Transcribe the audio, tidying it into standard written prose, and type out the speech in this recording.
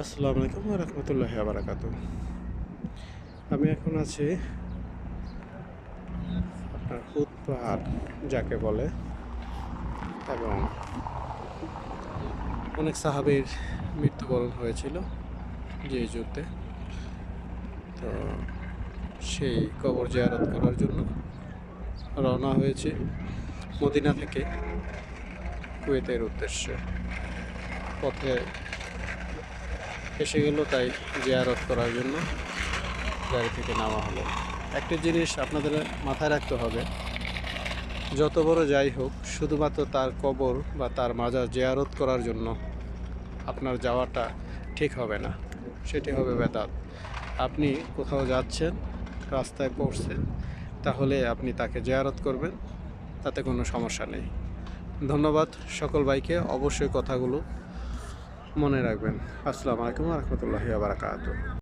আসসালামু আলাইকুম ওয়া রাহমাতুল্লাহি ওয়া বারাকাতুহু। আমি এখন আছি আপনার হুদ পাহাড় যাকে বলে, এবং অনেক সাহাবীর মৃত্যুবরণ হয়েছিল যে যুদ্ধে। তো সেই কবর জিয়ারত করার জন্য রওনা হয়েছি মদিনা থেকে কুয়েতের উদ্দেশ্যে। পথে এসে গেল, তাই জিয়ারত করার জন্য গাড়ি থেকে নামা হলো। একটা জিনিস আপনাদের মাথায় রাখতে হবে, যত বড় যাই হোক, শুধুমাত্র তার কবর বা তার মাজার জিয়ারত করার জন্য আপনার যাওয়াটা ঠিক হবে না, সেটি হবে বেদাত। আপনি কোথাও যাচ্ছেন, রাস্তায় পড়ছেন, তাহলে আপনি তাকে জিয়ারত করবেন, তাতে কোনো সমস্যা নেই। ধন্যবাদ সকল ভাইকে, অবশ্যই কথাগুলো মনে রাখবেন। আসসালামু আলাইকুম ওয়া রাহমাতুল্লাহি ওয়া বারাকাতুহু।